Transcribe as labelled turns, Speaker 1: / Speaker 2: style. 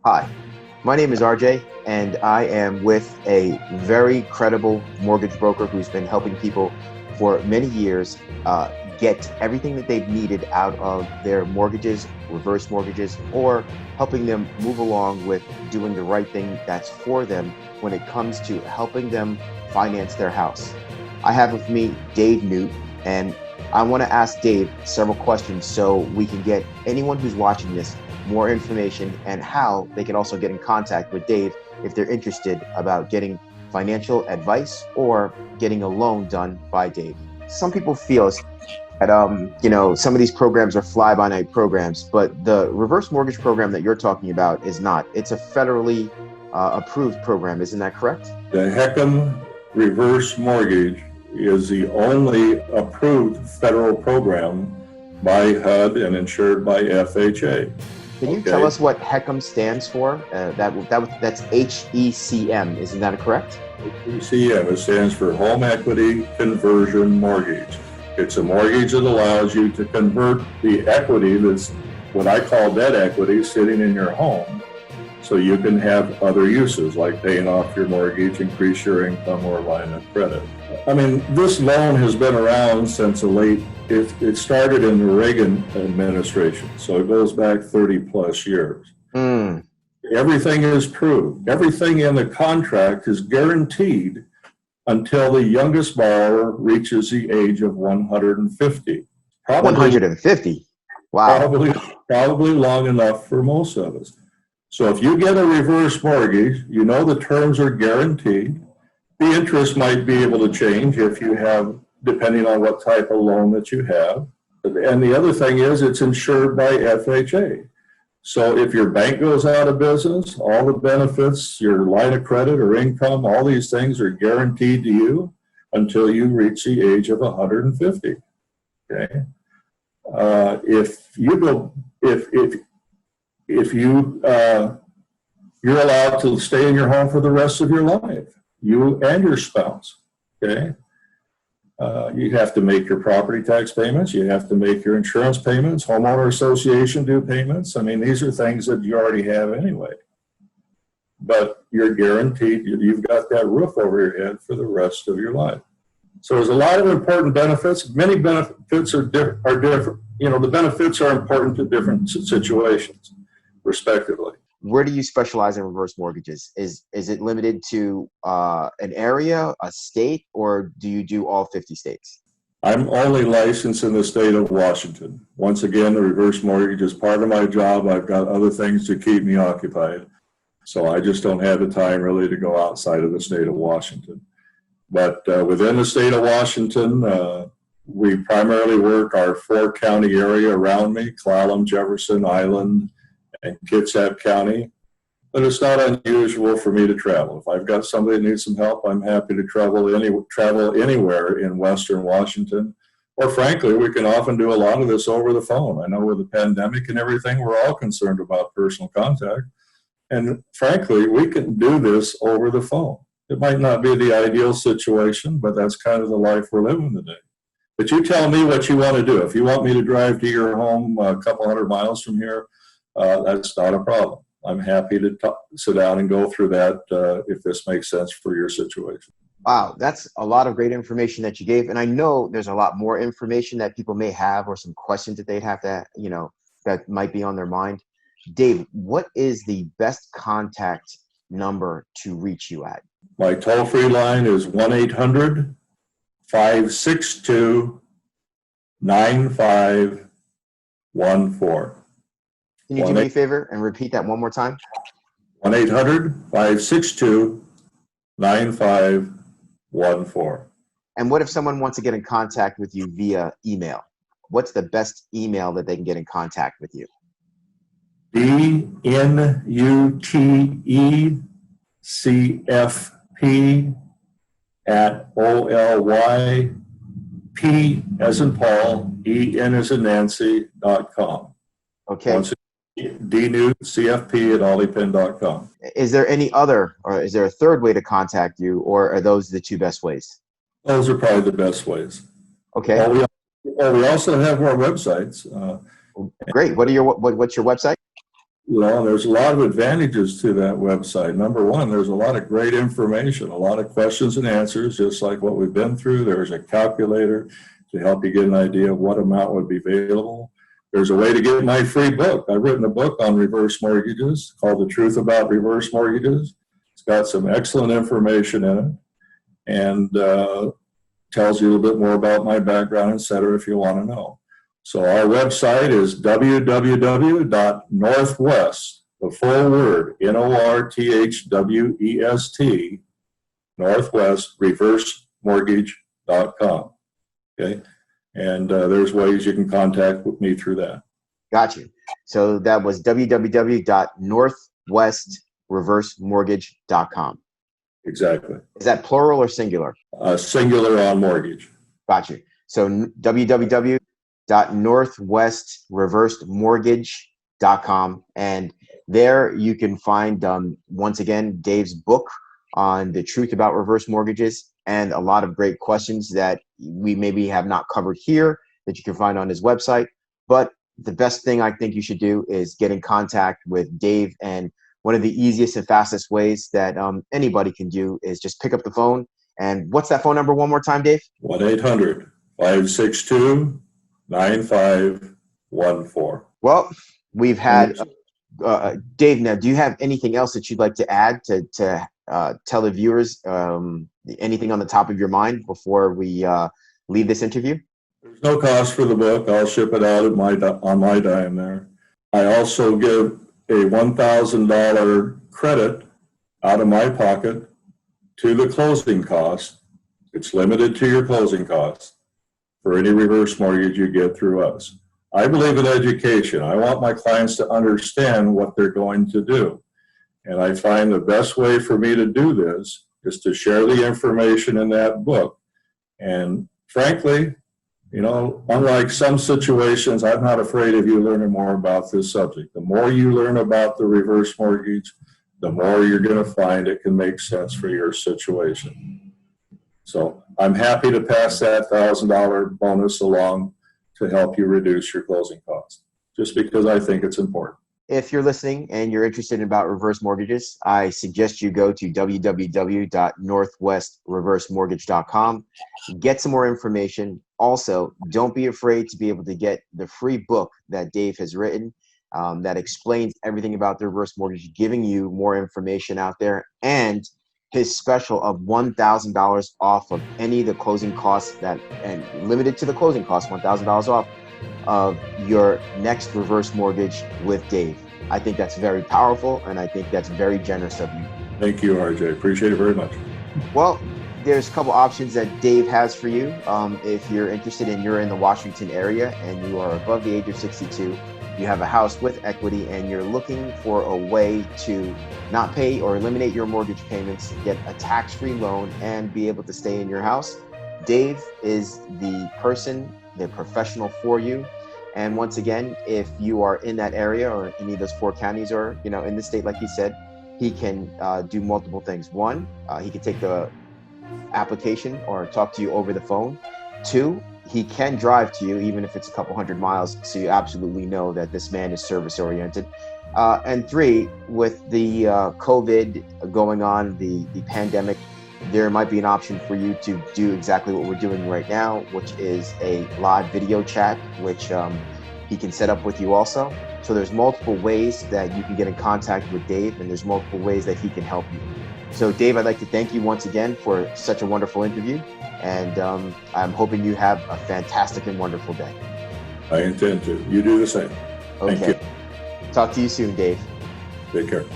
Speaker 1: Hi, my name is RJ, and I am with a very credible mortgage broker who's been helping people for many years get everything that they've needed out of their mortgages, reverse mortgages, or helping them move along with doing the right thing that's for them when it comes to helping them finance their house. I have with me Dave Nute, and I want to ask Dave several questions so we can get anyone who's watching this more information and how they can also get in contact with Dave if they're interested about getting financial advice or getting a loan done by Dave. Some people feel that some of these programs are fly-by-night programs, but the reverse mortgage program that you're talking about is not. It's a federally approved program, isn't that correct?
Speaker 2: The HECM reverse mortgage is the only approved federal program by HUD and insured by FHA.
Speaker 1: Can you tell us what HECM stands for? That's HECM, isn't that correct?
Speaker 2: HECM, it stands for Home Equity Conversion Mortgage. It's a mortgage that allows you to convert the equity that's what I call debt equity sitting in your home so you can have other uses like paying off your mortgage, increase your income, or line of credit. I mean, this loan has been around since it started in the Reagan administration, so it goes back 30 plus years. Everything is proved. Everything in the contract is guaranteed until the youngest borrower reaches the age of 150.
Speaker 1: 150? Wow.
Speaker 2: Probably long enough for most of us. So if you get a reverse mortgage, you know the terms are guaranteed. The interest might be able to change if you have, depending on what type of loan that you have. And the other thing is it's insured by FHA. So if your bank goes out of business, all the benefits, your line of credit or income, all these things are guaranteed to you until you reach the age of 150. Okay. You're allowed to stay in your home for the rest of your life, you and your spouse. Okay. You have to make your property tax payments. You have to make your insurance payments, homeowner association due payments. I mean, these are things that you already have anyway. But you're guaranteed you've got that roof over your head for the rest of your life. So there's a lot of important benefits. Many benefits are different. You know, the benefits are important to different situations, respectively.
Speaker 1: Where do you specialize in reverse mortgages? Is it limited to an area, a state, or do you do all 50 states?
Speaker 2: I'm only licensed in the state of Washington. Once again, the reverse mortgage is part of my job. I've got other things to keep me occupied. So I just don't have the time really to go outside of the state of Washington. But within the state of Washington, we primarily work our 4-county area around me: Clallam, Jefferson, Island, and Kitsap County. But it's not unusual for me to travel. If I've got somebody that needs some help, I'm happy to travel anywhere in Western Washington. Or frankly, we can often do a lot of this over the phone. I know with the pandemic and everything, we're all concerned about personal contact. And frankly, we can do this over the phone. It might not be the ideal situation, but that's kind of the life we're living today. But you tell me what you want to do. If you want me to drive to your home a couple hundred miles from here, that's not a problem. I'm happy to sit down and go through that if this makes sense for your situation.
Speaker 1: Wow, that's a lot of great information that you gave. And I know there's a lot more information that people may have or some questions that they'd have that might be on their mind. Dave, what is the best contact number to reach you at?
Speaker 2: My toll-free line is 1-800-562-9514.
Speaker 1: Can you do me a favor and repeat that one more time?
Speaker 2: 1-800-562-9514.
Speaker 1: And what if someone wants to get in contact with you via email? What's the best email that they can get in contact with you?
Speaker 2: DNUTECP@OLYP as in Paul, EN as in Nancy.com.
Speaker 1: Okay.
Speaker 2: Once DNUTCFP@olipin.com.
Speaker 1: Is there any other, or is there a third way to contact you, or are those the two best ways?
Speaker 2: Those are probably the best ways.
Speaker 1: Okay.
Speaker 2: We also have our websites.
Speaker 1: Great. What's your website?
Speaker 2: there's a lot of advantages to that website. Number one, there's a lot of great information, a lot of questions and answers, just like what we've been through. There's a calculator to help you get an idea of what amount would be available. There's a way to get my free book. I've written a book on reverse mortgages called The Truth About Reverse Mortgages. It's got some excellent information in it and tells you a little bit more about my background, et cetera, if you want to know. So our website is www.northwest, the full word, NORTHWEST, Northwest reversemortgage.com. Okay. And there's ways you can contact me through that.
Speaker 1: Got you. So that was www.northwestreversemortgage.com.
Speaker 2: Exactly.
Speaker 1: Is that plural or singular?
Speaker 2: Singular on mortgage.
Speaker 1: Got you. So www.northwestreversemortgage.com. And there you can find, once again, Dave's book on the truth about reverse mortgages and a lot of great questions that we maybe have not covered here that you can find on his website. But the best thing I think you should do is get in contact with Dave. And one of the easiest and fastest ways that anybody can do is just pick up the phone. And what's that phone number one more time, Dave?
Speaker 2: 1-800-562-9514.
Speaker 1: Well, we've had Dave. Now, do you have anything else that you'd like to add to tell the viewers? Anything on the top of your mind before we leave this interview?
Speaker 2: There's no cost for the book. I'll ship it out on my dime there. I also give a $1,000 credit out of my pocket to the closing cost. It's limited to your closing costs for any reverse mortgage you get through us. I believe in education. I want my clients to understand what they're going to do. And I find the best way for me to do this is to share the information in that book. And frankly, unlike some situations, I'm not afraid of you learning more about this subject. The more you learn about the reverse mortgage, the more you're going to find it can make sense for your situation. So I'm happy to pass that $1,000 bonus along to help you reduce your closing costs, just because I think it's important.
Speaker 1: If you're listening and you're interested about reverse mortgages, I suggest you go to www.northwestreversemortgage.com. Get some more information. Also, don't be afraid to be able to get the free book that Dave has written that explains everything about the reverse mortgage, giving you more information out there, and his special of $1,000 off of any of the closing costs and limited to the closing costs, $1,000 off of your next reverse mortgage with Dave. I think that's very powerful, and I think that's very generous of you.
Speaker 2: Thank you, RJ. Appreciate it very much.
Speaker 1: Well, there's a couple options that Dave has for you. If you're interested and you're in the Washington area and you are above the age of 62, you have a house with equity, and you're looking for a way to not pay or eliminate your mortgage payments, get a tax-free loan, and be able to stay in your house, Dave is the person, the professional for you. And once again, if you are in that area or any of those 4 counties or in the state, like he said, he can do multiple things. 1, he can take the application or talk to you over the phone. 2, he can drive to you even if it's a couple hundred miles, so you absolutely know that this man is service oriented. And 3, with the COVID going on, the pandemic, there might be an option for you to do exactly what we're doing right now, which is a live video chat, which he can set up with you also. So there's multiple ways that you can get in contact with Dave, and there's multiple ways that he can help you. So Dave, I'd like to thank you once again for such a wonderful interview, and I'm hoping you have a fantastic and wonderful day.
Speaker 2: I intend to. You do the same.
Speaker 1: Okay.
Speaker 2: Thank you.
Speaker 1: Talk to you soon, Dave.
Speaker 2: Take care.